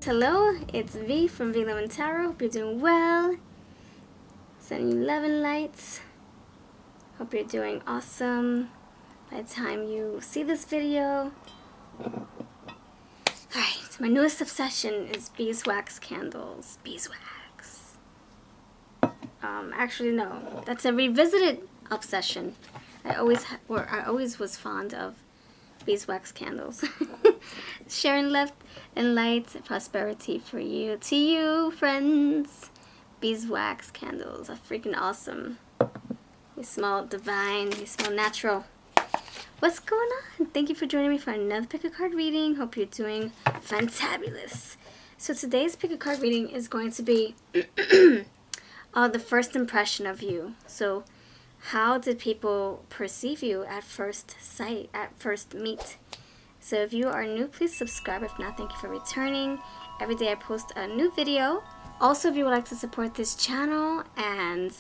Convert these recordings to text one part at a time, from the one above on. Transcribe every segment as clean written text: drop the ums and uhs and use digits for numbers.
Hello, it's V from V11Tarot. Hope you're doing well. Sending you love and lights. Hope you're doing awesome by the time you see this video. Alright, my newest obsession is beeswax candles. Beeswax. Actually no, that's a revisited obsession. I always was fond of beeswax candles. Sharing love and light, prosperity for you. To you, friends. Beeswax candles are freaking awesome. You smell divine. You smell natural. What's going on? Thank you for joining me for another pick a card reading. Hope you're doing fantabulous. So today's pick a card reading is going to be the first impression of you. So how did people perceive you at first sight, at first meet? So if you are new, please subscribe. If not, thank you for returning. Every day I post a new video. Also, if you would like to support this channel and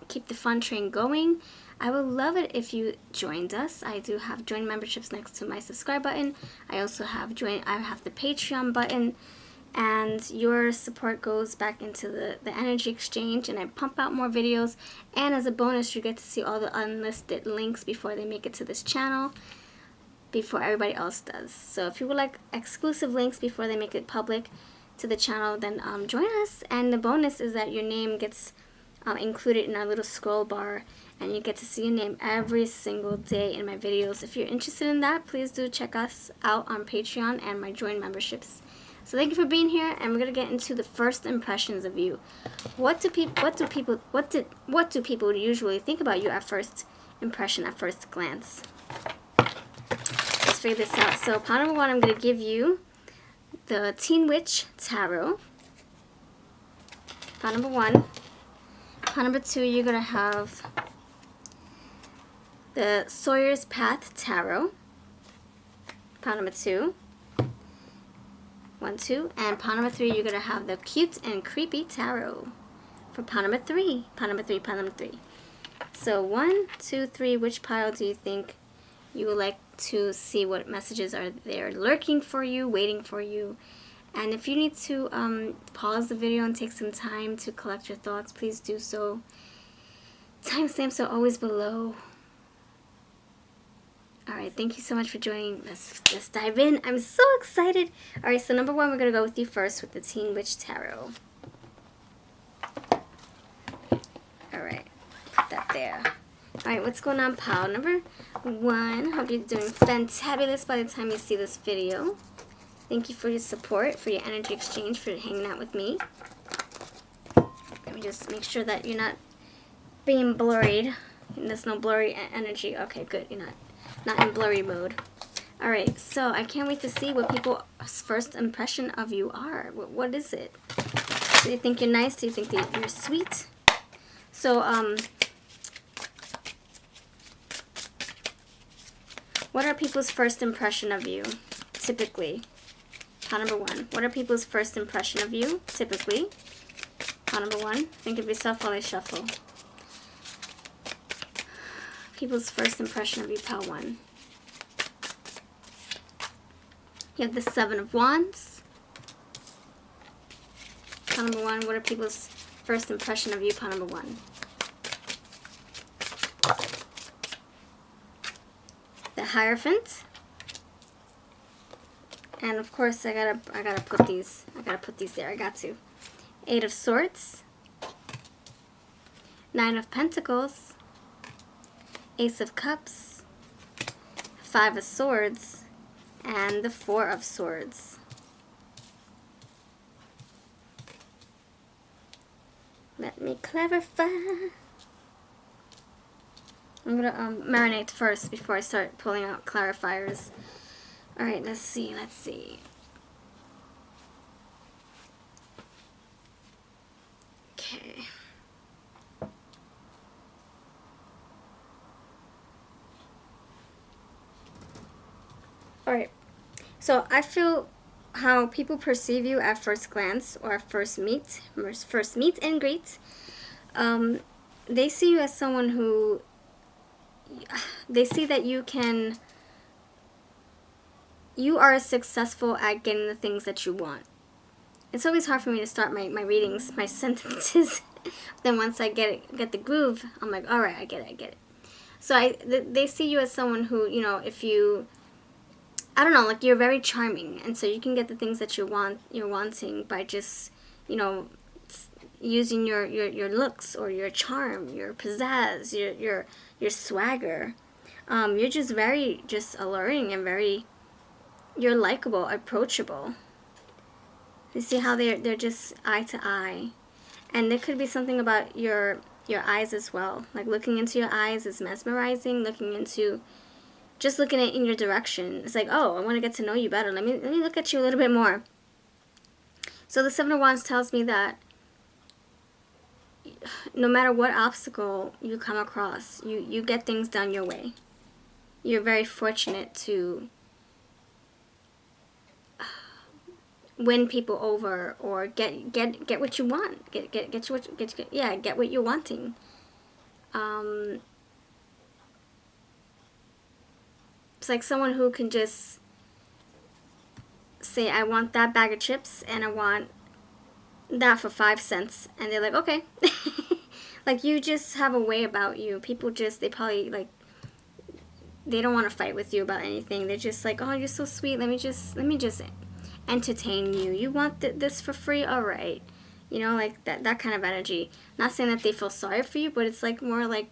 keep the fun train going, I would love it if you joined us. I do have join memberships next to my subscribe button. I also have the Patreon button, and your support goes back into the energy exchange, and I pump out more videos. And as a bonus, you get to see all the unlisted links before they make it to this channel, before everybody else does. So if you would like exclusive links before they make it public to the channel, then join us. And the bonus is that your name gets included in our little scroll bar, and you get to see your name every single day in my videos. If you're interested in that, please do check us out on Patreon and my join memberships. So thank you for being here, and we're gonna get into the first impressions of you. What do people usually think about you at first impression, at first glance? Let's figure this out. So pile number one, I'm gonna give you the Teen Witch Tarot. Pile number one. Pile number two, you're gonna have the Sawyer's Path Tarot. Pile number two. 1, 2. And pile number three, you're gonna have the Cute and Creepy Tarot for pile number three. Pile number three, pile number three. So 1, 2, 3, which pile do you think you would like to see? What messages are there lurking for you, waiting for you? And if you need to pause the video and take some time to collect your thoughts, please do so. Timestamps are always below. Alright, thank you so much for joining. Let's dive in. I'm so excited. Alright, so number one, we're going to go with you first with the Teen Witch Tarot. Alright, put that there. Alright, what's going on, pile number one? Hope you're doing fantabulous by the time you see this video. Thank you for your support, for your energy exchange, for hanging out with me. Let me just make sure that you're not being blurred. There's no blurry energy. Okay, good. You're not in blurry mode. Alright, so I can't wait to see what people's first impression of you are. What is it? Do you think you're nice? Do you think that you're sweet? So, what are people's first impression of you, typically? Pile number one. What are people's first impression of you, typically? Pile number one. Think of yourself while I shuffle. People's first impression of you, pile one. You have the Seven of Wands. Pile number one. What are people's first impression of you, pile number one? The Hierophant. And of course, I gotta put these there. I got to. 8 of Swords. 9 of Pentacles. Ace of Cups. 5 of Swords. And the 4 of Swords. Let me clarify. I'm gonna marinate first before I start pulling out clarifiers. Alright, let's see. Okay. Alright, so I feel how people perceive you at first glance or first meet and greet. They see you as someone who, they see that you can you are successful at getting the things that you want. It's always hard for me to start my readings, my sentences. Then once I get the groove, I'm like, all right, I get it. So they see you as someone who, you know, if you, I don't know, like you're very charming, and so you can get the things that you're wanting by just, you know, using your looks or your charm, your pizzazz, your swagger. You're just very just alluring and very, you're likable, approachable. You see how they're just eye to eye. And there could be something about your eyes as well. Like looking into your eyes is mesmerizing. Just looking in your direction. It's like, oh, I want to get to know you better. Let me look at you a little bit more. So the Seven of Wands tells me that no matter what obstacle you come across, you get things done your way. You're very fortunate to win people over or get what you want. Get what you're wanting. It's like someone who can just say, I want that bag of chips and I want that for 5 cents, and they're like, okay. Like you just have a way about you. People just, they probably like, they don't want to fight with you about anything. They're just like, oh, you're so sweet. Let me just entertain you. You want this for free? All right. You know, like that kind of energy. Not saying that they feel sorry for you, but it's like more like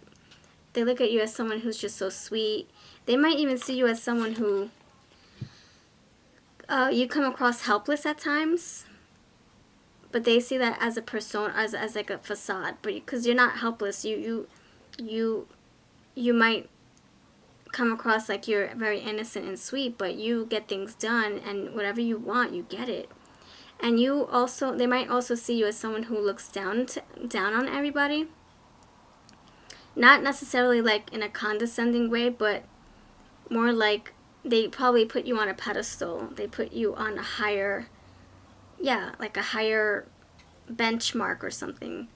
they look at you as someone who's just so sweet. They might even see you as someone who you come across helpless at times, but they see that as a persona, as like a facade. But because you're not helpless, you might come across like you're very innocent and sweet, but you get things done, and whatever you want, you get it. And they might also see you as someone who looks down on everybody. Not necessarily like in a condescending way, but more like they probably put you on a pedestal. They put you on a higher, like a higher benchmark or something.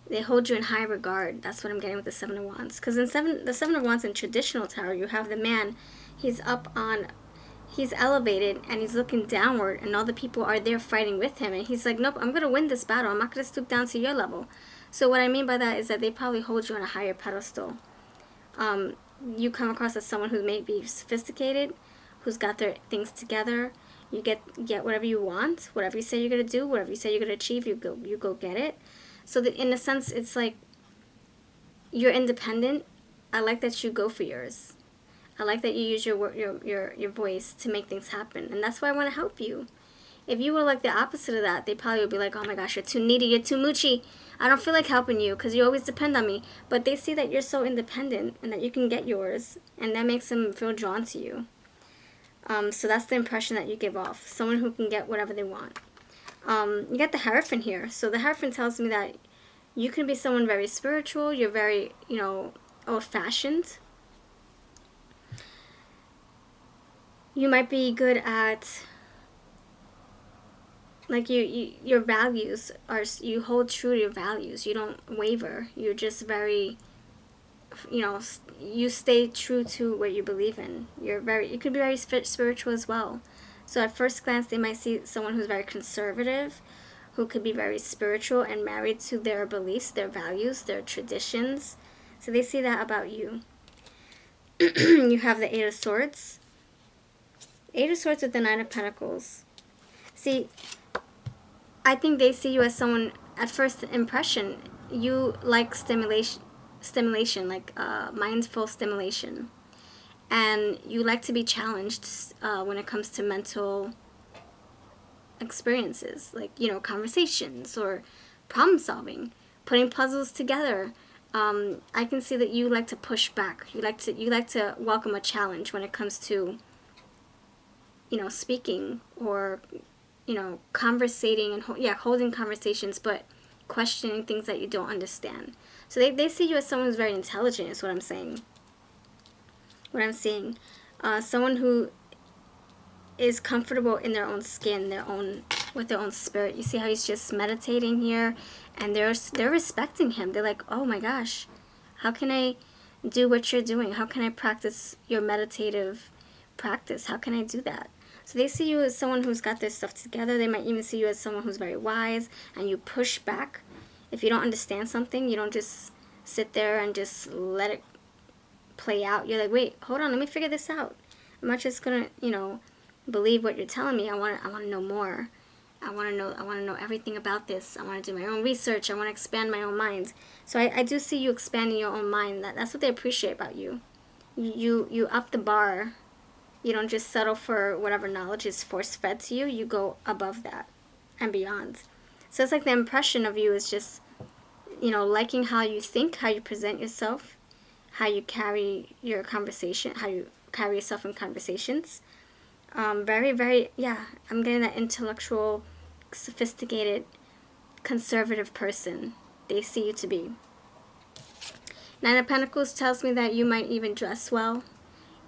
They hold you in high regard. That's what I'm getting with the Seven of Wands. Because the Seven of Wands in traditional tarot, you have the man. He's elevated and he's looking downward, and all the people are there fighting with him. And he's like, nope, I'm going to win this battle. I'm not going to stoop down to your level. So what I mean by that is that they probably hold you on a higher pedestal. You come across as someone who may be sophisticated, who's got their things together. You get whatever you want, whatever you say you're going to do, whatever you say you're going to achieve, you go get it. So that in a sense, it's like you're independent. I like that you go for yours. I like that you use your voice to make things happen, and that's why I want to help you. If you were like the opposite of that, they probably would be like, oh my gosh, you're too needy, you're too moochy. I don't feel like helping you because you always depend on me. But they see that you're so independent and that you can get yours, and that makes them feel drawn to you. So that's the impression that you give off. Someone who can get whatever they want. You got the Hierophant here. So the Hierophant tells me that you can be someone very spiritual. You're very, old-fashioned. You might be good at, like, your values are, you hold true to your values. You don't waver. You're just very, you stay true to what you believe in. You could be very spiritual as well. So at first glance, they might see someone who's very conservative, who could be very spiritual and married to their beliefs, their values, their traditions. So they see that about you. You have the Eight of Swords. Eight of Swords with the Nine of Pentacles. See, I think they see you as someone, at first impression, you like stimulation, like mindful stimulation. And you like to be challenged when it comes to mental experiences, like, conversations or problem solving, putting puzzles together. I can see that you like to push back. You like to welcome a challenge when it comes to, speaking or, conversating and holding conversations, but questioning things that you don't understand. So they see you as someone who's very intelligent, is what I'm saying. What I'm seeing. Someone who is comfortable in their own skin, with their own spirit. You see how he's just meditating here, and they're respecting him. They're like, oh my gosh, how can I do what you're doing? How can I practice your meditative practice? How can I do that? So they see you as someone who's got their stuff together. They might even see you as someone who's very wise, and you push back. If you don't understand something, you don't just sit there and just let it play out. You're like, wait, hold on, let me figure this out. I'm not just gonna, believe what you're telling me. I want to know more. I want to know everything about this. I want to do my own research. I want to expand my own mind. So I do see you expanding your own mind. That's what they appreciate about you. You up the bar. You don't just settle for whatever knowledge is force-fed to you. You go above that and beyond. So it's like the impression of you is just, liking how you think, how you present yourself, how you carry your conversation, how you carry yourself in conversations. Very, very, I'm getting that intellectual, sophisticated, conservative person they see you to be. Nine of Pentacles tells me that you might even dress well.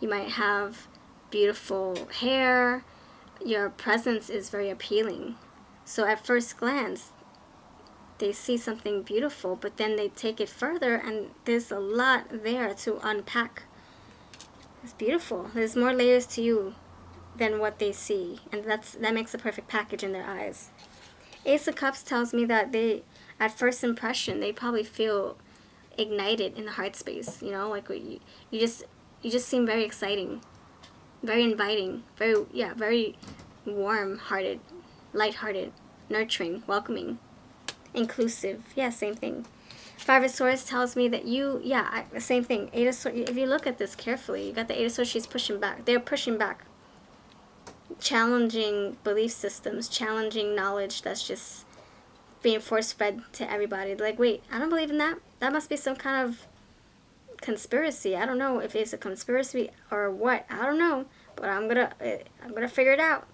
You might have beautiful hair. Your presence is very appealing. So at first glance, they see something beautiful, but then they take it further, and there's a lot there to unpack. It's beautiful. There's more layers to you than what they see, and that makes a perfect package in their eyes. Ace of Cups tells me that they, at first impression, they probably feel ignited in the heart space. Like you just seem very exciting, very inviting, very warm-hearted, light-hearted, nurturing, welcoming, inclusive. Same thing. Five of Swords tells me that same thing. Eight of Swords. If you look at this carefully, you got the Eight of Swords. She's pushing back. They're pushing back. Challenging belief systems, challenging knowledge that's just being force-fed to everybody. They're like, wait, I don't believe in that. That must be some kind of conspiracy. I don't know if it's a conspiracy or what. I don't know, but I'm gonna figure it out.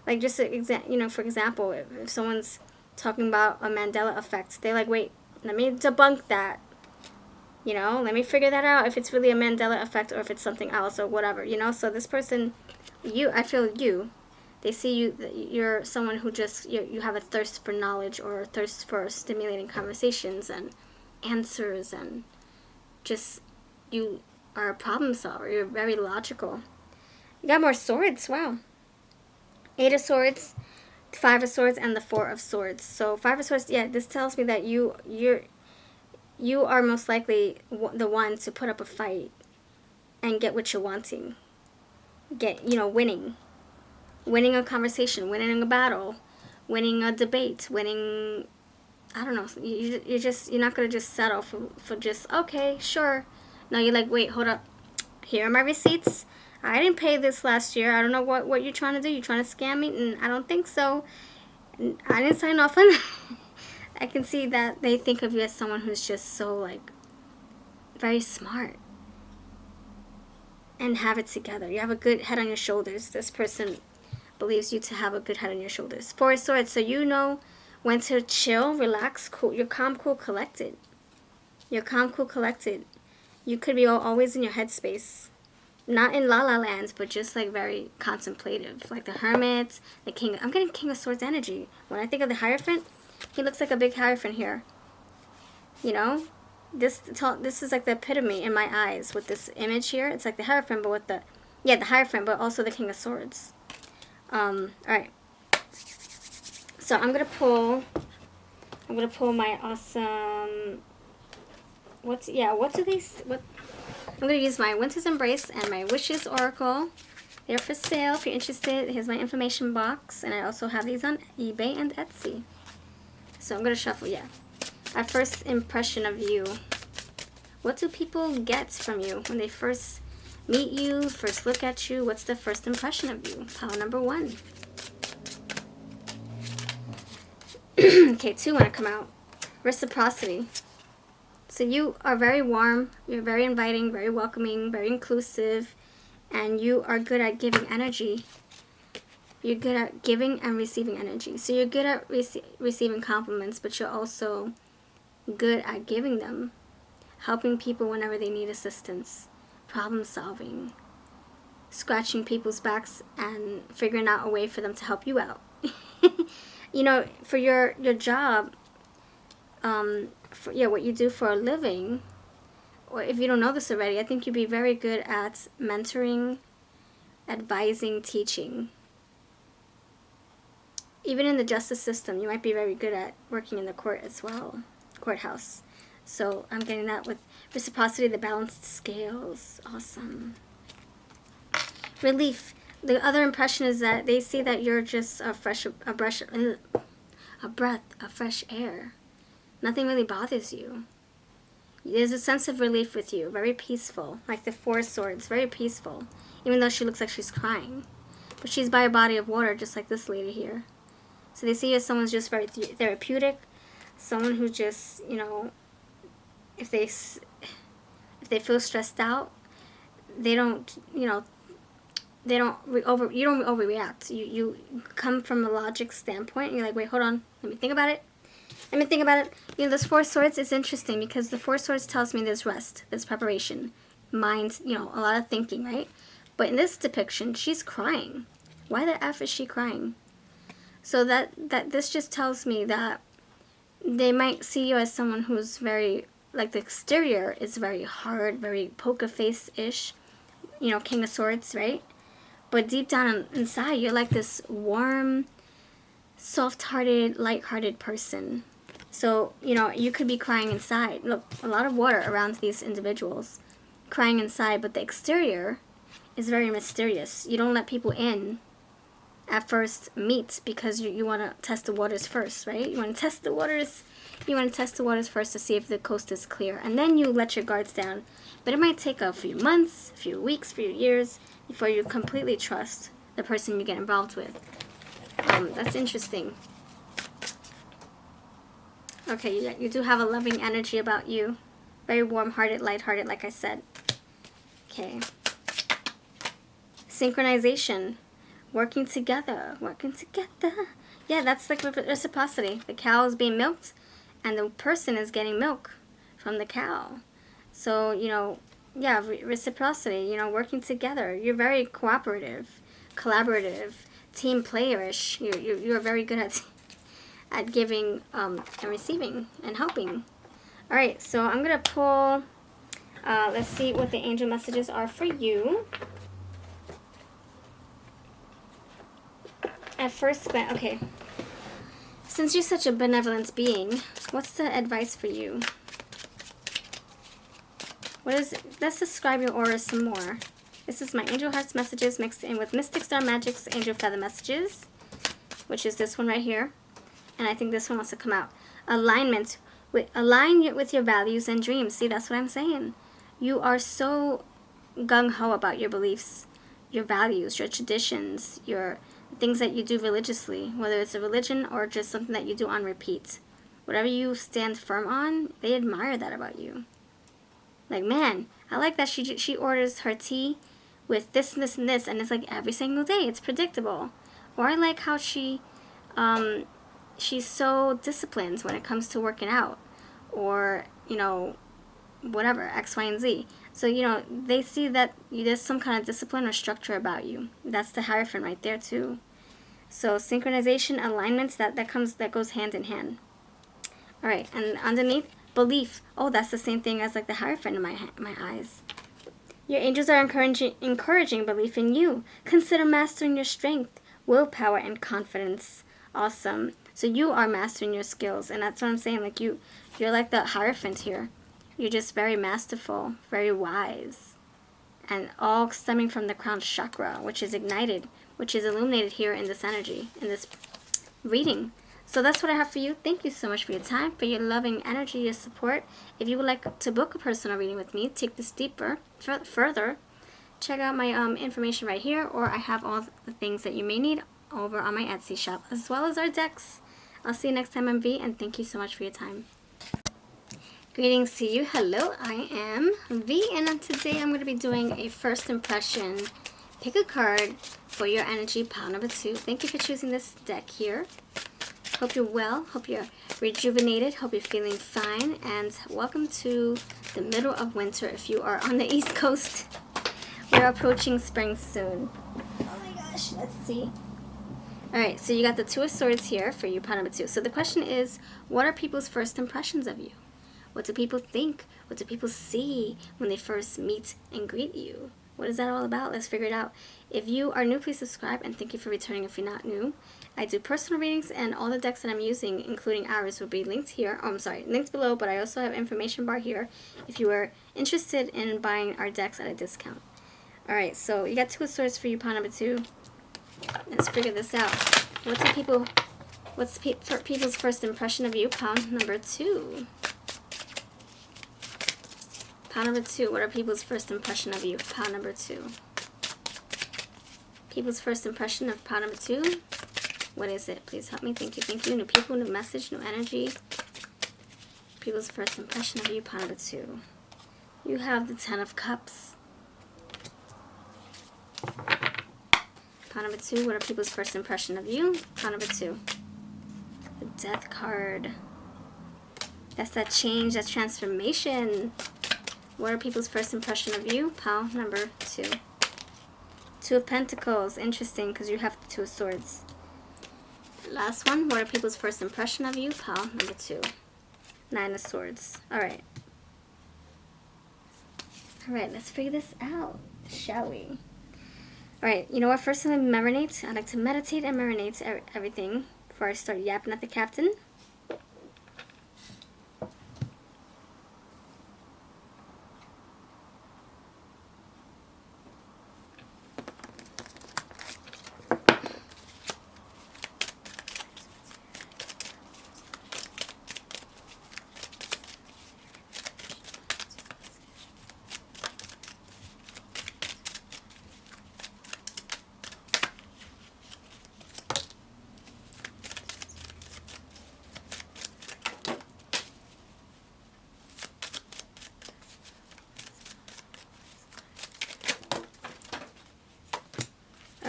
Like just for example, if someone's talking about a Mandela effect, they're like, wait, let me debunk that. Let me figure that out, if it's really a Mandela effect or if it's something else or whatever. So this person, I feel they see you're someone who just, you have a thirst for knowledge or a thirst for stimulating conversations and answers, and just, you are a problem solver. You're very logical. You got more swords. Wow. Eight of Swords, Five of Swords, and the Four of Swords. So Five of Swords, this tells me that you are most likely the one to put up a fight and get what you're wanting. Winning a conversation, winning a battle, winning a debate, winning, I don't know, you're not going to just settle for just, okay, sure. No, you're like, wait, hold up. Here are my receipts. I didn't pay this last year. I don't know what you're trying to do. You're trying to scam me? And I don't think so. I didn't sign off on that. I can see that they think of you as someone who's just so, very smart and have it together. You have a good head on your shoulders. This person believes you to have a good head on your shoulders. Four of Swords, so you know when to chill, relax, cool. You're calm, cool, collected. You're calm, cool, collected. You could be always in your headspace. Not in La La Land, but just very contemplative. Like the Hermit, the King. I'm getting King of Swords energy. When I think of the Hierophant, he looks like a big Hierophant here. This is like the epitome in my eyes with this image here. It's like the Hierophant, but with the Hierophant, but also the King of Swords. Alright. So I'm gonna pull my awesome, I'm going to use my Winter's Embrace and my Wishes Oracle. They're for sale if you're interested. Here's my information box. And I also have these on eBay and Etsy. So I'm going to shuffle, At first impression of you. What do people get from you when they first meet you, first look at you? What's the first impression of you? Pile number 1. Okay, 2 want to come out. Reciprocity. So you are very warm, you're very inviting, very welcoming, very inclusive, and you are good at giving energy. You're good at giving and receiving energy. So you're good at receiving compliments, but you're also good at giving them, helping people whenever they need assistance, problem solving, scratching people's backs and figuring out a way for them to help you out. For your job, what you do for a living, or if you don't know this already, I think you'd be very good at mentoring advising, teaching. Even in the justice system, you might be very good at working in the court as well, courthouse. So I'm getting that with reciprocity, the balanced scales. Awesome. Relief. The other impression is that they see that you're just a breath of fresh air. Nothing really bothers you. There's a sense of relief with you, very peaceful, like the Four of Swords, very peaceful, even though she looks like she's crying. But she's by a body of water, just like this lady here. So they see you as someone who's just very therapeutic, someone who just, you know, if they feel stressed out, they don't, you know, you don't overreact. You come from a logic standpoint, and you're like, wait, hold on, let me think about it. You know, this Four of Swords is interesting because the Four of Swords tells me there's rest, there's preparation, mind, you know, a lot of thinking, right? But in this depiction, she's crying. Why the F is she crying? So that this just tells me that they might see you as someone who's very, like, the exterior is very hard, very poker face-ish, you know, King of Swords, right? But deep down inside, you're like this warm, soft-hearted, light-hearted person. So, you know, you could be crying inside. Look, a lot of water around these individuals. Crying inside, but the exterior is very mysterious. You don't let people in at first meet because you want to test the waters first, right? You want to test the waters. You want to test the waters first to see if the coast is clear. And then you let your guards down. But it might take a few months, a few weeks, a few years before you completely trust the person you get involved with. That's interesting. Okay, you do have a loving energy about you. Very warm-hearted, light-hearted, like I said. Okay. Synchronization. Working together. Yeah, that's like reciprocity. The cow is being milked, and the person is getting milk from the cow. So, you know, yeah, reciprocity, you know, working together. You're very cooperative, collaborative, team playerish. You're very good at giving and receiving and helping. All right, so I'm gonna pull. Let's see what the angel messages are for you. At first glance, okay. Since you're such a benevolent being, what's the advice for you? Let's describe your aura some more. This is my Angel Hearts messages mixed in with Mystic Star Magic's Angel Feather messages, which is this one right here. And I think this one wants to come out. Align with your values and dreams. See, that's what I'm saying. You are so gung-ho about your beliefs, your values, your traditions, your things that you do religiously, whether it's a religion or just something that you do on repeat. Whatever you stand firm on, they admire that about you. Like, man, I like that she orders her tea with this and this and this, and it's like every single day. It's predictable. Or I like how she's so disciplined when it comes to working out, or, you know, whatever, X, Y, and Z. So, you know, they see that there's some kind of discipline or structure about you. That's the Hierophant right there too. So synchronization, alignment, that goes hand in hand. All right, and underneath, belief. Oh, that's the same thing as like the Hierophant in my eyes. Your angels are encouraging belief in you. Consider mastering your strength, willpower, and confidence. Awesome. So you are mastering your skills, and that's what I'm saying. Like you're like the Hierophant here. You're just very masterful, very wise, and all stemming from the crown chakra, which is ignited, which is illuminated here in this energy, in this reading. So that's what I have for you. Thank you so much for your time, for your loving energy, your support. If you would like to book a personal reading with me, take this deeper, further, check out my information right here, or I have all the things that you may need over on my Etsy shop, as well as our decks. I'll see you next time, MV, and thank you so much for your time. Greetings to you. Hello, I am V, and today I'm going to be doing a first impression pick a card for your energy pile number 2. Thank you for choosing this deck here. Hope you're well. Hope you're rejuvenated. Hope you're feeling fine. And welcome to the middle of winter if you are on the East Coast. We're approaching spring soon. Oh my gosh, let's see. Alright, so you got the Two of Swords here for you, pile number 2. So the question is, what are people's first impressions of you? What do people think? What do people see when they first meet and greet you? What is that all about? Let's figure it out. If you are new, please subscribe, and thank you for returning if you're not new. I do personal readings, and all the decks that I'm using, including ours, will be linked here. Oh, I'm sorry, linked below, but I also have information bar here if you are interested in buying our decks at a discount. Alright, so you got 2 of Swords for you, pile number 2. Let's figure this out. What's people's first impression of you, pile number 2? Pile number 2, what are people's first impression of you, pile number 2? People's first impression of pile number 2? What is it? Please help me. Thank you. Thank you. New people, new message, new energy. People's first impression of you, pile number 2. You have the 10 of Cups. Pile number 2, what are people's first impression of you? Pile number 2. The Death card. That's that change, that transformation. What are people's first impression of you? Pile number 2. 2 of Pentacles. Interesting, because you have the 2 of Swords. Last one. What are people's first impression of you? Pile number 2. 9 of Swords. Alright. Alright, let's figure this out, shall we? Alright, you know what? First, I marinate. I like to meditate and marinate everything before I start yapping at the captain.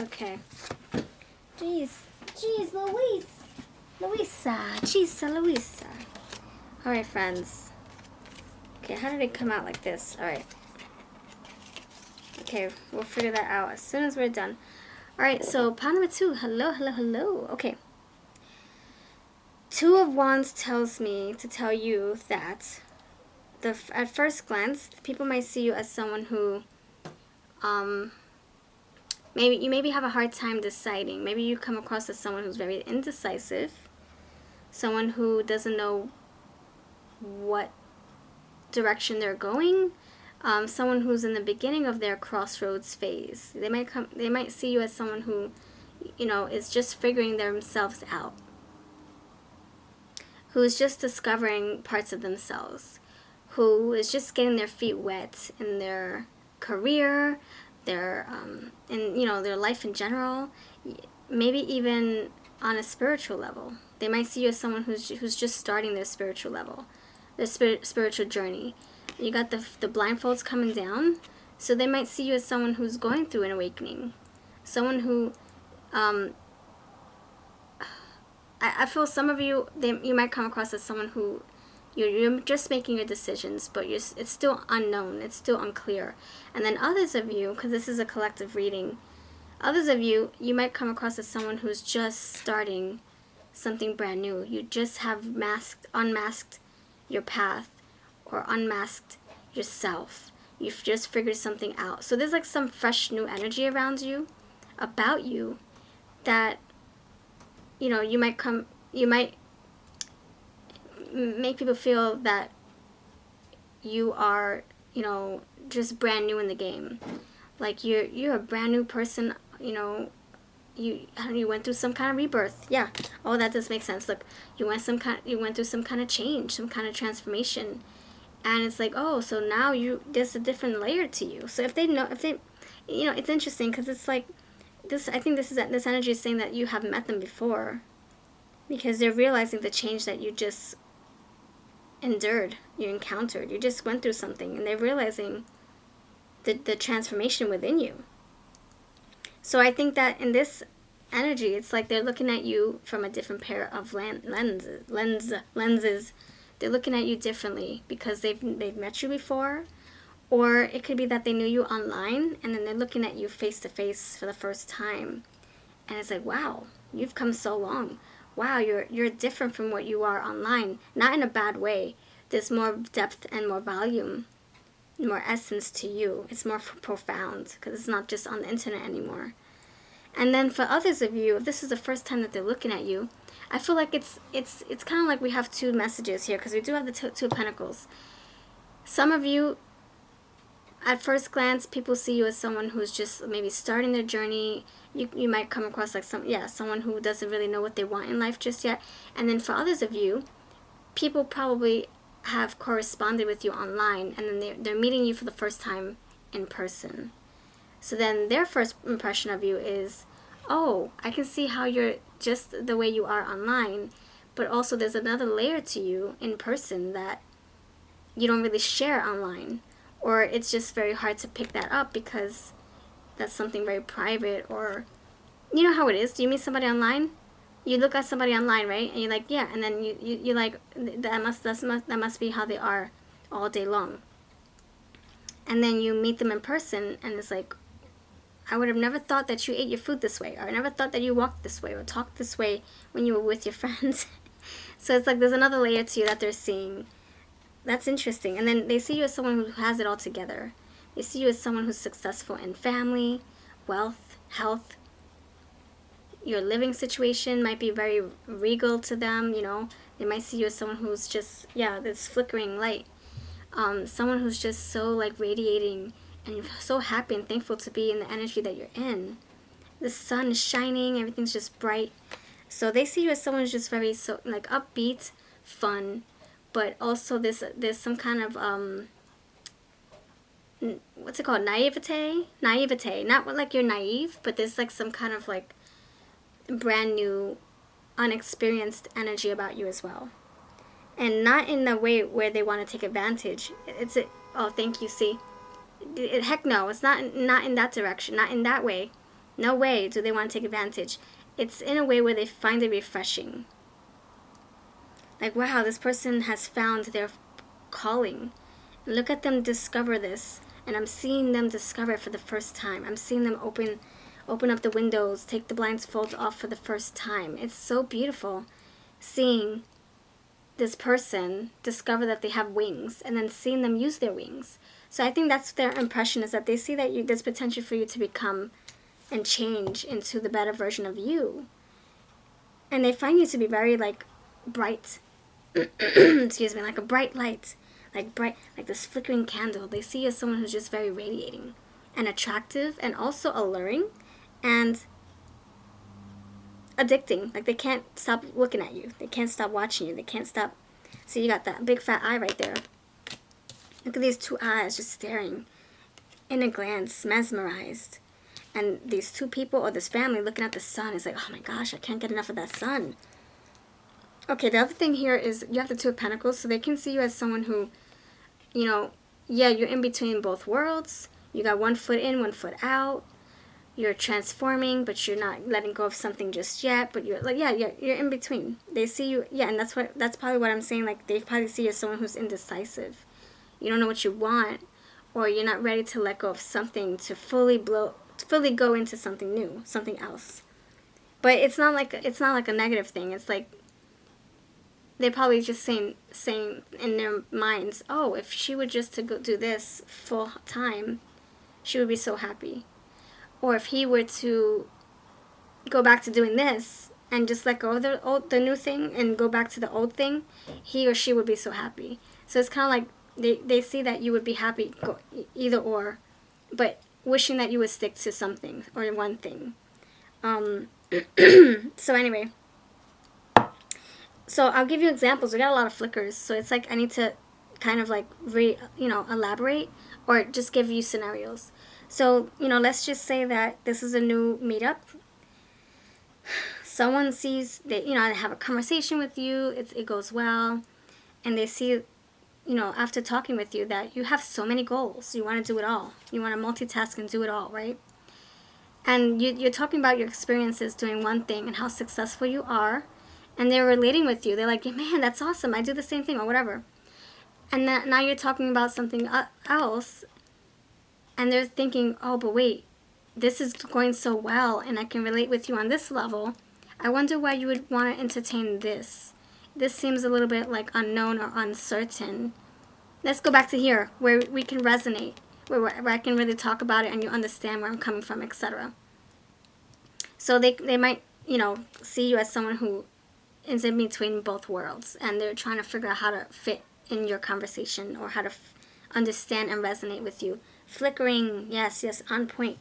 Okay. Jeez, Louisa. Alright, friends. Okay, how did it come out like this? Alright. Okay, we'll figure that out as soon as we're done. Alright, so pile number 2. Hello. Okay. 2 of Wands tells me to tell you that at first glance, people might see you as someone who, maybe have a hard time deciding. Maybe you come across as someone who's very indecisive, someone who doesn't know what direction they're going, someone who's in the beginning of their crossroads phase. They might see you as someone who, is just figuring themselves out, who is just discovering parts of themselves, who is just getting their feet wet in their career, their their life in general, maybe even on a spiritual level. They might see you as someone who's just starting their spiritual level, their spiritual journey. You got the blindfolds coming down, so they might see you as someone who's going through an awakening, someone who, I feel some of you, you might come across as someone who you're just making your decisions, but it's still unknown, it's still unclear. And then others of you, because this is a collective reading, others of you, you might come across as someone who's just starting something brand new. You just have unmasked your path, or unmasked yourself. You've just figured something out. So there's like some fresh new energy around you, about you, that, you might make people feel that you are, just brand new in the game. Like you're a brand new person, you went through some kind of rebirth. Yeah. Oh, that does make sense. Look, you went through some kind of change, some kind of transformation. And it's like, oh, so now there's a different layer to you. So if they it's interesting, because it's like this. I think this energy is saying that you have met them before, because they're realizing the change that you just endured, you encountered, you just went through something, and they're realizing the transformation within you. So I think that in this energy, it's like they're looking at you from a different pair of lenses. They're looking at you differently because they've met you before, or it could be that they knew you online and then they're looking at you face to face for the first time, and it's like, wow, you've come so long. Wow, you're different from what you are online. Not in a bad way. There's more depth and more volume more essence to you. It's more profound because it's not just on the internet anymore. And then for others of you, if this is the first time that they're looking at you, I feel like it's kind of like we have two messages here, because we do have the two of Pentacles. Some of you, at first glance, people see you as someone who's just maybe starting their journey. You might come across like someone who doesn't really know what they want in life just yet. And then for others of you, people probably have corresponded with you online, and then they're meeting you for the first time in person. So then their first impression of you is, oh, I can see how you're just the way you are online, but also there's another layer to you in person that you don't really share online, or it's just very hard to pick that up because that's something very private. Or you know how it is. Do you meet somebody online? You look at somebody online, right? And you're like, yeah, and then you're like, that must be how they are all day long. And then you meet them in person, and it's like, I would have never thought that you ate your food this way, or I never thought that you walked this way or talked this way when you were with your friends. So it's like there's another layer to you that they're seeing. That's interesting. And then they see you as someone who has it all together. They see you as someone who's successful in family, wealth, health. Your living situation might be very regal to them, you know. They might see you as someone who's just, this flickering light. Someone who's just so like radiating, and you're so happy and thankful to be in the energy that you're in. The sun is shining, everything's just bright. So they see you as someone who's just very like upbeat, fun, but also there's some kind of what's it called? Naivete. Not like you're naive, but there's like some kind of like brand new, unexperienced energy about you as well. And not in the way where they want to take advantage. Oh, thank you, see. Heck no, it's not in that direction, not in that way. No way do they want to take advantage. It's in a way where they find it refreshing. Like, wow, this person has found their calling. And look at them discover this. And I'm seeing them discover it for the first time. I'm seeing them open up the windows, take the blindfolds off for the first time. It's so beautiful seeing this person discover that they have wings, and then seeing them use their wings. So I think that's their impression, is that they see that there's potential for you to become and change into the better version of you. And they find you to be very like bright, excuse me, like a bright light, like this flickering candle. They see you as someone who's just very radiating and attractive, and also alluring and addicting. Like, they can't stop looking at you. They can't stop watching you. They can't stop. So you got that big fat eye right there. Look at these two eyes just staring in a glance, mesmerized. And these two people, or this family, looking at the sun is like, oh my gosh, I can't get enough of that sun. Okay, the other thing here is you have the Two of Pentacles, so they can see you as someone who, you know, you're in between both worlds. You got one foot in, one foot out. You're transforming, but you're not letting go of something just yet. But you're like, you're in between. They see you, and that's probably what I'm saying. Like, they probably see you as someone who's indecisive. You don't know what you want, or you're not ready to let go of something to fully go into something new, something else. But it's not like a negative thing. It's like they're probably just saying in their minds, oh, if she were just to go do this full time, she would be so happy. Or if he were to go back to doing this and just let go of the new thing and go back to the old thing, he or she would be so happy. So it's kind of like they see that you would be happy either or, but wishing that you would stick to something or one thing. So anyway, so I'll give you examples. We got a lot of flickers, so it's like I need to kind of like elaborate or just give you scenarios. So, let's just say that this is a new meetup. Someone sees that, they have a conversation with you, it goes well, and they see, after talking with you that you have so many goals. You want to do it all. You want to multitask and do it all, right? And you're talking about your experiences doing one thing and how successful you are, and they're relating with you. They're like, man, that's awesome. I do the same thing, or whatever. And now you're talking about something else, and they're thinking, oh, but wait, this is going so well, and I can relate with you on this level. I wonder why you would want to entertain this. This seems a little bit like unknown or uncertain. let's go back to here where we can resonate, where I can really talk about it and you understand where I'm coming from, etc. So they might, you know, see you as someone who is in between both worlds, and they're trying to figure out how to fit in your conversation or how to understand and resonate with you. Flickering, yes, on point.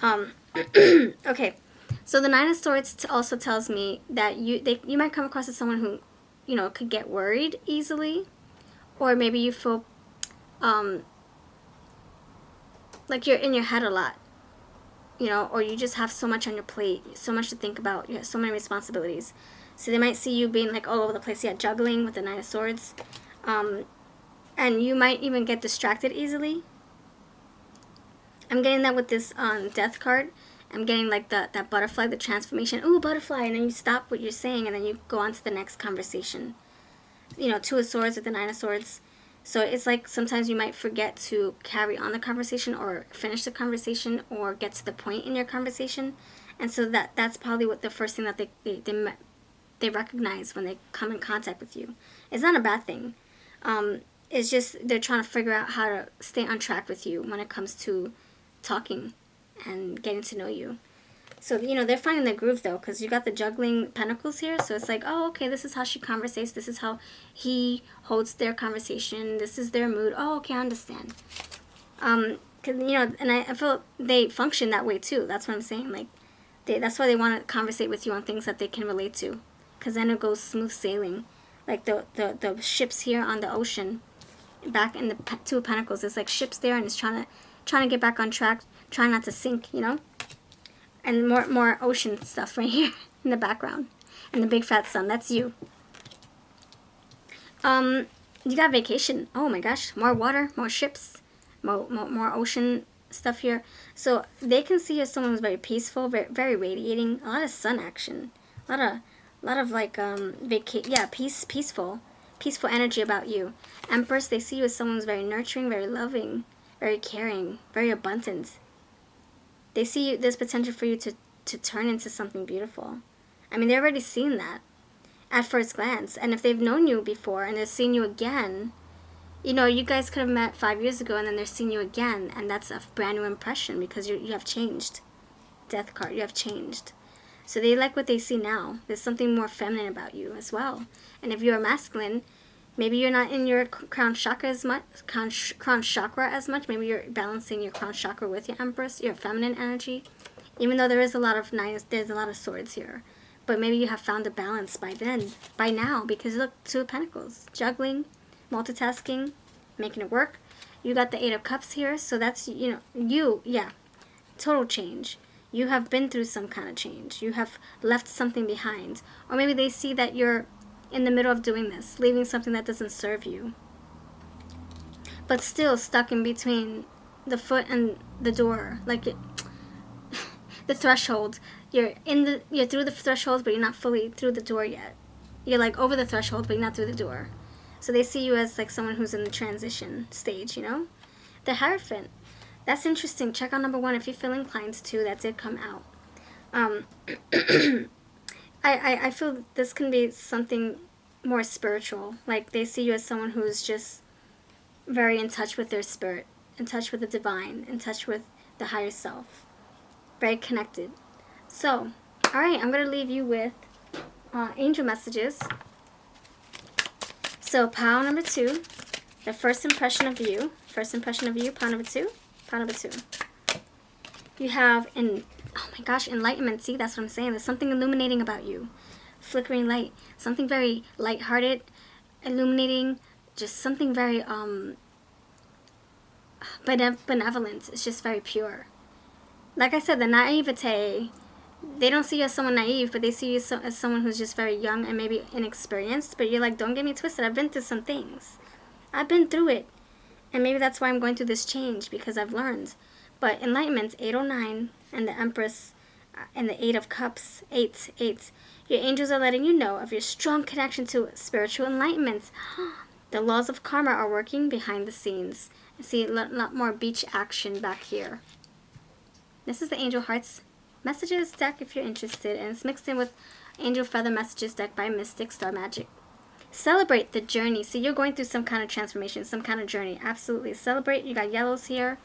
Okay, so the Nine of Swords also tells me that you might come across as someone who, you know, could get worried easily, or maybe you feel like you're in your head a lot, you know, or you just have so much on your plate, so much to think about, you have so many responsibilities. So they might see you being like all over the place, juggling with the Nine of Swords, and you might even get distracted easily. I'm getting that with this death card. I'm getting like that butterfly, the transformation. Ooh, butterfly, and then you stop what you're saying, and then you go on to the next conversation. You know, Two of Swords with the Nine of Swords. So it's like sometimes you might forget to carry on the conversation or finish the conversation or get to the point in your conversation. And so that's probably what the first thing that they recognize when they come in contact with you. It's not a bad thing. It's just they're trying to figure out how to stay on track with you when it comes to talking and getting to know you. So, you know, they're finding the groove, though, because you got the juggling pentacles here. So it's like, oh, okay, this is how she conversates. This is how he holds their conversation. This is their mood. Oh, okay, I understand. Cause, you know, and I feel they function that way, too. That's what I'm saying. Like, that's why they want to conversate with you on things that they can relate to. Because then it goes smooth sailing. Like the ships here on the ocean, back in the Two of Pentacles. There's like ships there, and it's trying to get back on track, trying not to sink, you know? And more ocean stuff right here in the background. And the big fat sun, that's you. You got vacation. Oh my gosh, more water, more ships, more ocean stuff here. So they can see you as someone who's very peaceful, very, very radiating, a lot of sun action, a lot of like peaceful energy about you. Empress, they see you as someone who's very nurturing, very loving, very caring, very abundant. They see you, there's potential for you to turn into something beautiful. I mean, they're already seeing that at first glance. And if they've known you before and they're seeing you again, you know, you guys could have met 5 years ago and then they're seeing you again. And that's a brand new impression because you have changed. Death card, you have changed. So they like what they see now. There's something more feminine about you as well. And if you're masculine, maybe you're not in your crown chakra as much. Maybe you're balancing your crown chakra with your Empress, your feminine energy. Even though there is a lot of there's a lot of swords here. But maybe you have found a balance by now, because look, Two of Pentacles, juggling, multitasking, making it work. You got the Eight of Cups here, so that's, you know, total change. You have been through some kind of change. You have left something behind. Or maybe they see that you're in the middle of doing this, leaving something that doesn't serve you, but still stuck in between the foot and the door, like the threshold. You're through the threshold, but you're not fully through the door yet. You're like over the threshold, but you're not through the door. So they see you as like someone who's in the transition stage, you know? The Hierophant. That's interesting. Check out number 1 if you feel inclined to. That did come out. I feel this can be something more spiritual. Like they see you as someone who's just very in touch with their spirit, in touch with the divine, in touch with the higher self. Very connected. So, alright, I'm going to leave you with angel messages. So, pile number 2, the first impression of you, pile number 2. You have, oh my gosh, enlightenment. See, that's what I'm saying. There's something illuminating about you. Flickering light. Something very lighthearted, illuminating, just something very benevolent. It's just very pure. Like I said, the naivete, they don't see you as someone naive, but they see you as someone who's just very young and maybe inexperienced. But you're like, don't get me twisted. I've been through some things. I've been through it. And maybe that's why I'm going through this change, because I've learned. But enlightenment, 809, and the Empress, and the 8 of Cups, 8. Your angels are letting you know of your strong connection to spiritual enlightenment. The laws of karma are working behind the scenes. I see a lot more beach action back here. This is the Angel Hearts Messages deck if you're interested, and it's mixed in with Angel Feather Messages deck by Mystic Star Magic. Celebrate the journey. See, you're going through some kind of transformation, some kind of journey. Absolutely. Celebrate. You got yellows here.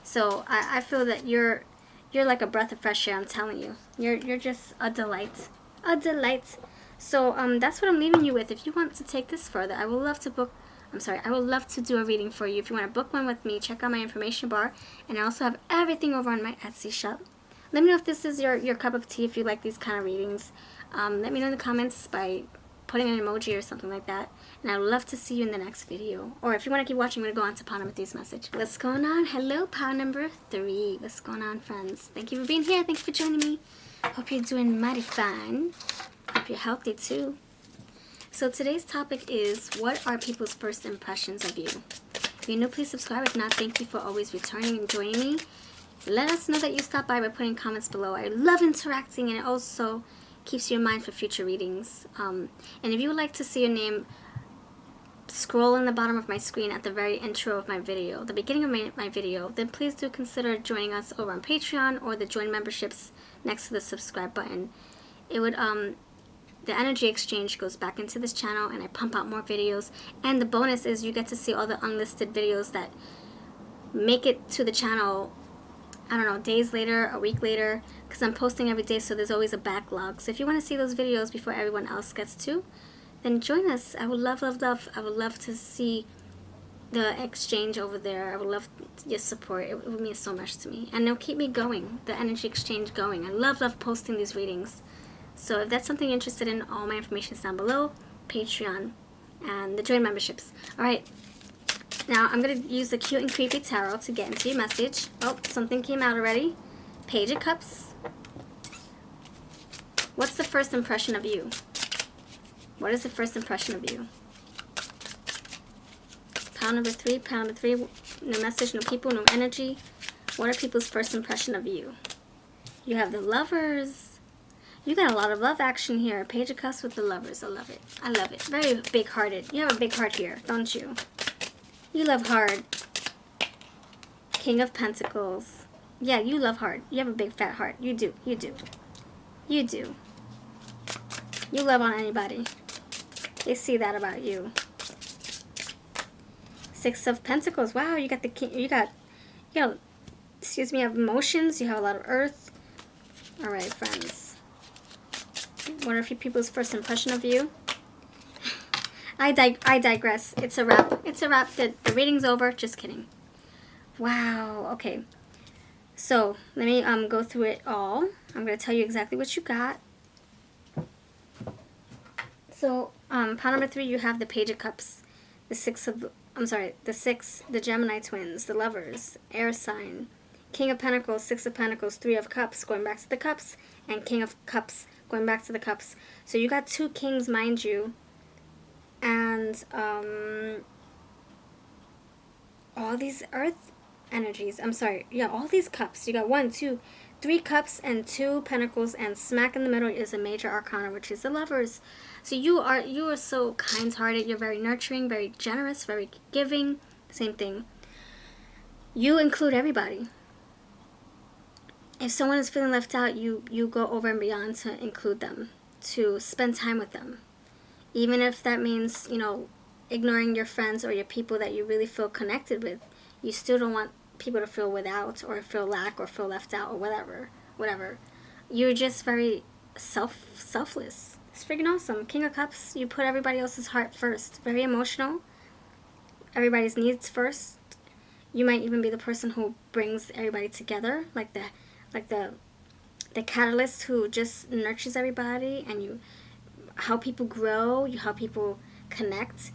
So I feel that you're like a breath of fresh air, I'm telling you. You're just a delight. A delight. So that's what I'm leaving you with. If you want to take this further, I would love to do a reading for you. If you want to book one with me, check out my information bar. And I also have everything over on my Etsy shop. Let me know if this is your cup of tea, if you like these kind of readings. Let me know in the comments by putting an emoji or something like that. And I would love to see you in the next video. Or if you want to keep watching, I'm going to go on to pile number 3's message. What's going on? Hello, pile number 3. What's going on, friends? Thank you for being here. Thank you for joining me. Hope you're doing mighty fine. Hope you're healthy, too. So today's topic is, what are people's first impressions of you? If you're new, please subscribe. If not, thank you for always returning and joining me. Let us know that you stopped by putting comments below. I love interacting, and it also keeps you in mind for future readings. And if you would like to see your name scroll in the bottom of my screen at the very intro of my video, the beginning of my video, then please do consider joining us over on Patreon or the join memberships next to the subscribe button. It would the energy exchange goes back into this channel, and I pump out more videos. And the bonus is you get to see all the unlisted videos that make it to the channel, I don't know, days later, a week later, because I'm posting every day, so there's always a backlog. So if you want to see those videos before everyone else gets to, then join us. I would love, love, love. I would love to see the exchange over there. I would love your support. It would mean so much to me. And it'll keep me going, the energy exchange going. I love, love posting these readings. So if that's something you're interested in, all my information is down below, Patreon, and the join memberships. Alright, now I'm going to use the cute and creepy tarot to get into your message. Oh, something came out already. Page of Cups. What's the first impression of you? What is the first impression of you? Pile number 3, pile number 3. No message, no people, no energy. What are people's first impression of you? You have the Lovers. You got a lot of love action here. Page of Cups with the Lovers. I love it. I love it. Very big-hearted. You have a big heart here, don't you? You love hard. King of Pentacles. Yeah, you love hard. You have a big fat heart. You do. You do. You do. You love on anybody. They see that about you. 6 of Pentacles. Wow, you got the king. You got, excuse me, you have emotions. You have a lot of earth. All right, friends. What are people's first impression of you? I digress. It's a wrap. It's a wrap. The reading's over. Just kidding. Wow. Okay. So let me go through it all. I'm gonna tell you exactly what you got. So pile number 3, you have the Page of Cups, the 6 of the Gemini twins, the Lovers, air sign, King of Pentacles, 6 of Pentacles, 3 of Cups, going back to the Cups, and King of Cups, going back to the Cups. So you got 2 kings, mind you, and all these earth energies. All these cups. You got 1, 2, 3 cups and 2 pentacles, and smack in the middle is a major arcana, which is the Lovers. So you are so kind-hearted. You're very nurturing, very generous, very giving. Same thing. You include everybody. If someone is feeling left out, you go over and beyond to include them, to spend time with them. Even if that means, ignoring your friends or your people that you really feel connected with, you still don't want people to feel without or feel lack or feel left out or whatever. You're just very selfless. It's freaking awesome. King of Cups, you put everybody else's heart first. Very emotional. Everybody's needs first. You might even be the person who brings everybody together, like the catalyst who just nurtures everybody, and you help people grow, you help people connect.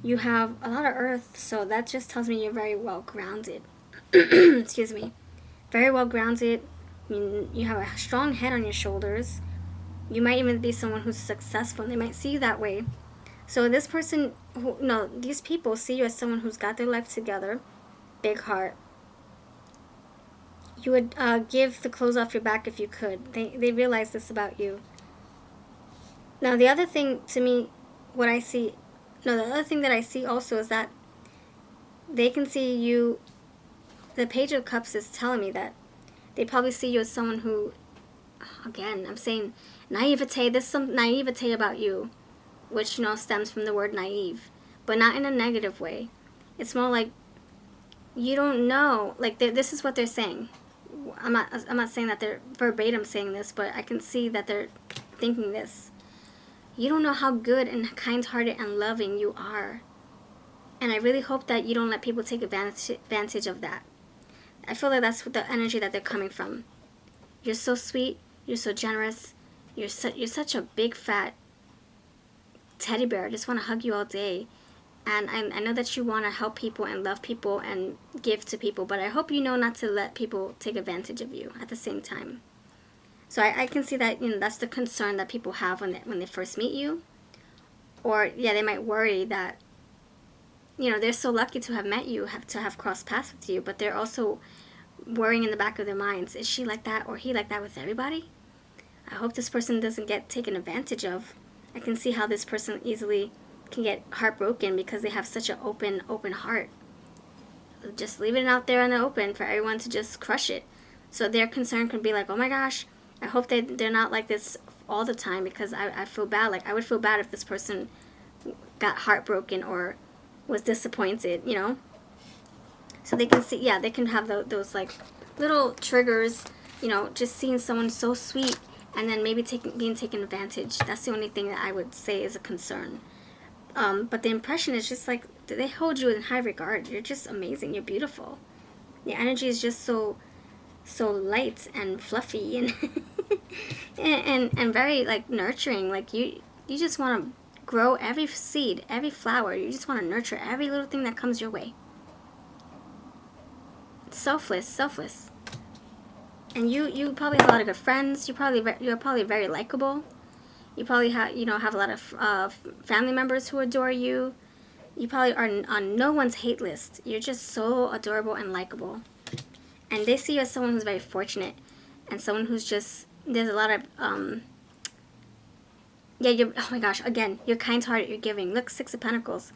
You have a lot of earth, so that just tells me you're very well grounded. Excuse me. Very well grounded. I mean, you have a strong head on your shoulders. You might even be someone who's successful, and they might see you that way. So this person, these people see you as someone who's got their life together. Big heart. You would give the clothes off your back if you could. They realize this about you. Now, the other thing to me, the other thing that I see also is that they can see you. The Page of Cups is telling me that they probably see you as someone who, again, I'm saying naivete. There's some naivete about you. which, you know, stems from the word naive, but not in a negative way. It's more like you don't know. Like, this is what they're saying. I'm not saying that they're verbatim saying this, but I can see that they're thinking this. You don't know how good and kind-hearted and loving you are. And I really hope that you don't let people take advantage of that. I feel like that's the energy that they're coming from. You're so sweet. You're so generous. You're such a big, fat teddy bear. I just want to hug you all day. And I know that you want to help people and love people and give to people, but I hope you know not to let people take advantage of you at the same time. So I can see that, you know, that's the concern that people have when they first meet you. Or, yeah, they might worry that, you know, they're so lucky to have met you, to have crossed paths with you, but they're also worrying in the back of their minds, is she like that or he like that with everybody? I hope this person doesn't get taken advantage of. I can see how this person easily can get heartbroken because they have such an open heart. Just leaving it out there in the open for everyone to just crush it. So their concern could be like, oh my gosh, I hope they're not like this all the time, because I feel bad. Like, I would feel bad if this person got heartbroken or was disappointed, you know? So they can see, yeah, they can have those like little triggers, you know, just seeing someone so sweet and then maybe being taken advantage. That's the only thing that I would say is a concern. But the impression is just like, they hold you in high regard. You're just amazing. You're beautiful. Your energy is just so light and fluffy and and very like nurturing. Like you just want to grow every seed, every flower. You just want to nurture every little thing that comes your way. Selfless. And you probably have a lot of good friends. You're probably very likable. You probably have a lot of family members who adore you. You probably are on no one's hate list. You're just so adorable and likable. And they see you as someone who's very fortunate and someone who's just, there's a lot of, oh my gosh, again, you're kind-hearted, you're giving. Look, 6 of Pentacles.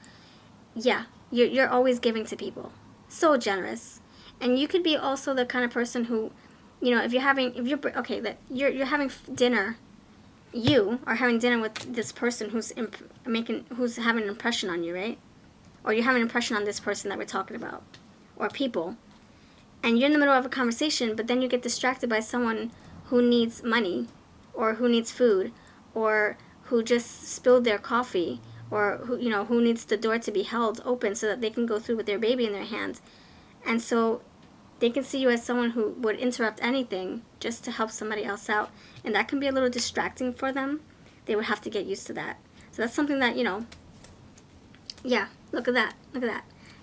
Yeah, you're always giving to people. So generous. And you could be also the kind of person who, you know, you're having dinner. You are having dinner with this person who's having an impression on you, right? Or you have an impression on this person that we're talking about, or people. And you're in the middle of a conversation, but then you get distracted by someone who needs money, or who needs food, or who just spilled their coffee, or who needs the door to be held open so that they can go through with their baby in their hands. And so they can see you as someone who would interrupt anything just to help somebody else out. And that can be a little distracting for them. They would have to get used to that. So that's something that, yeah, look at that.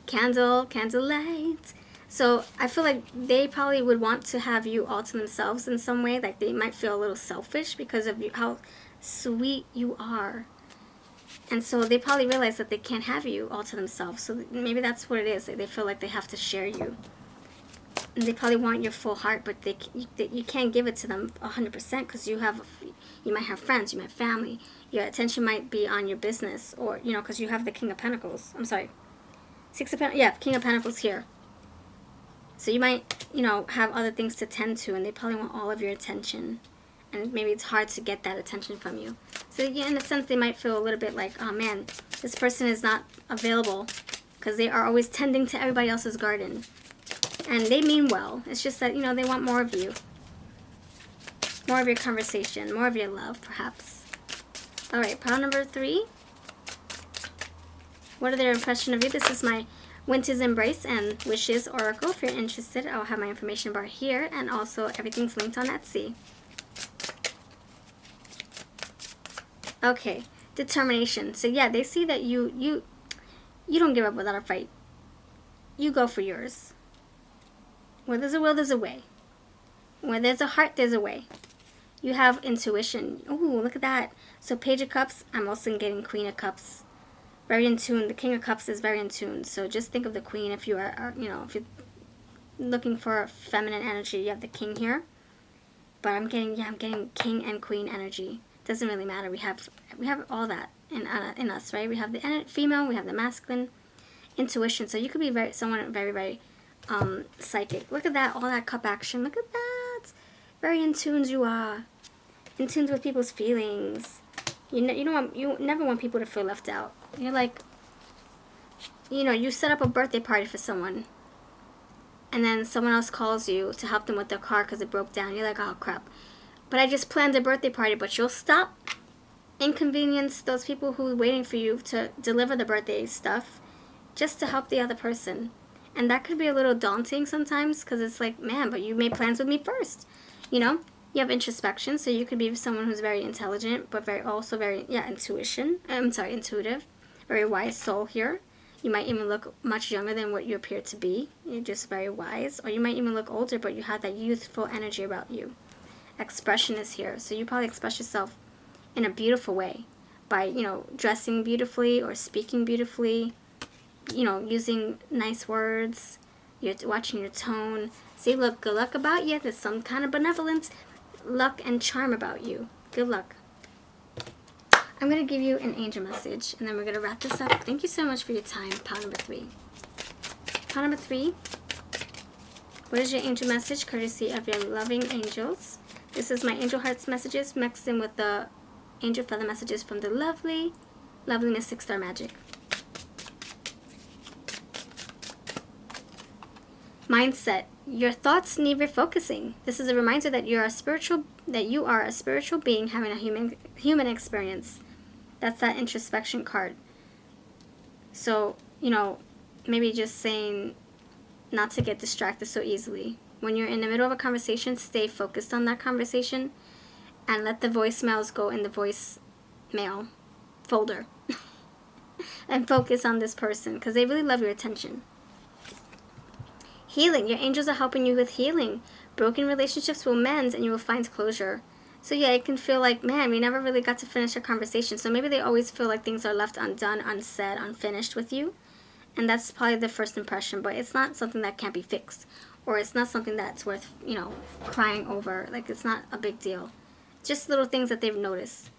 Candlelight. So I feel like they probably would want to have you all to themselves in some way. Like, they might feel a little selfish because of how sweet you are. And so they probably realize that they can't have you all to themselves. So maybe that's what it is. They feel like they have to share you. And they probably want your full heart, but you can't give it to them 100% because you might have friends, you might have family. Your attention might be on your business, or, because you have the King of Pentacles. I'm sorry. King of Pentacles here. So you might, have other things to tend to, and they probably want all of your attention. And maybe it's hard to get that attention from you. So in a sense, they might feel a little bit like, oh man, this person is not available because they are always tending to everybody else's garden. And they mean well. It's just that, they want more of you. More of your conversation. More of your love, perhaps. Alright, pile number 3. What are their impression of you? This is my Winter's Embrace and Wishes Oracle. If you're interested, I'll have my information bar here. And also, everything's linked on Etsy. Okay, determination. So yeah, they see that you don't give up without a fight. You go for yours. Where there's a will, there's a way. Where there's a heart, there's a way. You have intuition. Ooh, look at that. So Page of Cups, I'm also getting Queen of Cups. Very in tune. The King of Cups is very in tune. So just think of the Queen if you are if you're looking for feminine energy. You have the King here. But I'm getting King and Queen energy. Doesn't really matter. We have all that in us, right? We have the female, we have the masculine, intuition. So you could be someone very, very psychic. Look at that, all that cup action. Look at that. Very in tune you are. In tune with people's feelings. You never want people to feel left out. You're like, you set up a birthday party for someone, and then someone else calls you to help them with their car because it broke down. You're like, oh crap. But I just planned a birthday party, but you'll stop inconvenience those people who are waiting for you to deliver the birthday stuff just to help the other person. And that could be a little daunting sometimes because it's like, man, but you made plans with me first. You have introspection, so you could be someone who's very intelligent, but very intuitive, very wise soul here. You might even look much younger than what you appear to be. You're just very wise. Or you might even look older, but you have that youthful energy about you. Expression is here, so you probably express yourself in a beautiful way by, dressing beautifully or speaking beautifully, using nice words. You're watching your tone. See, look, good luck about you. There's some kind of benevolent luck and charm about you. Good luck. I'm going to give you an angel message, and then we're going to wrap this up. Thank you so much for your time. Pile number 3. Pile number 3. What is your angel message, courtesy of your loving angels? This is my angel hearts messages mixed in with the angel feather messages from the lovely Mystic Star Magic. Mindset. Your thoughts need refocusing. This is a reminder that you are a spiritual being having a human experience. That's that introspection card. So, maybe just saying not to get distracted so easily. When you're in the middle of a conversation, stay focused on that conversation and let the voicemails go in the voicemail folder. And focus on this person because they really love your attention. Healing. Your angels are helping you with healing. Broken relationships will mend and you will find closure. So yeah, it can feel like, man, we never really got to finish a conversation. So maybe they always feel like things are left undone, unsaid, unfinished with you. And that's probably the first impression. But it's not something that can't be fixed. Or it's not something that's worth, crying over. Like, it's not a big deal. Just little things that they've noticed.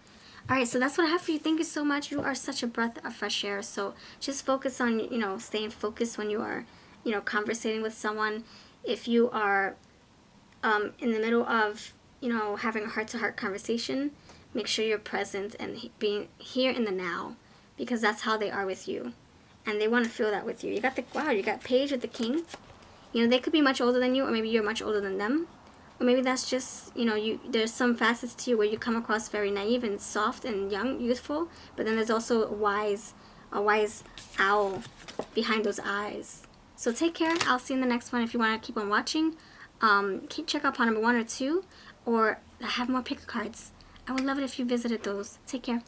Alright, so that's what I have for you. Thank you so much. You are such a breath of fresh air. So just focus on, staying focused when you are, conversating with someone. If you are in the middle of, having a heart-to-heart conversation, make sure you're present and being here in the now. Because that's how they are with you. And they want to feel that with you. You got Page with the King. They could be much older than you, or maybe you're much older than them. Or maybe that's just, there's some facets to you where you come across very naive and soft and young, youthful. But then there's also a wise owl behind those eyes. So take care. I'll see you in the next one. If you want to keep on watching, check out part number 1 or 2. Or I have more pick cards. I would love it if you visited those. Take care.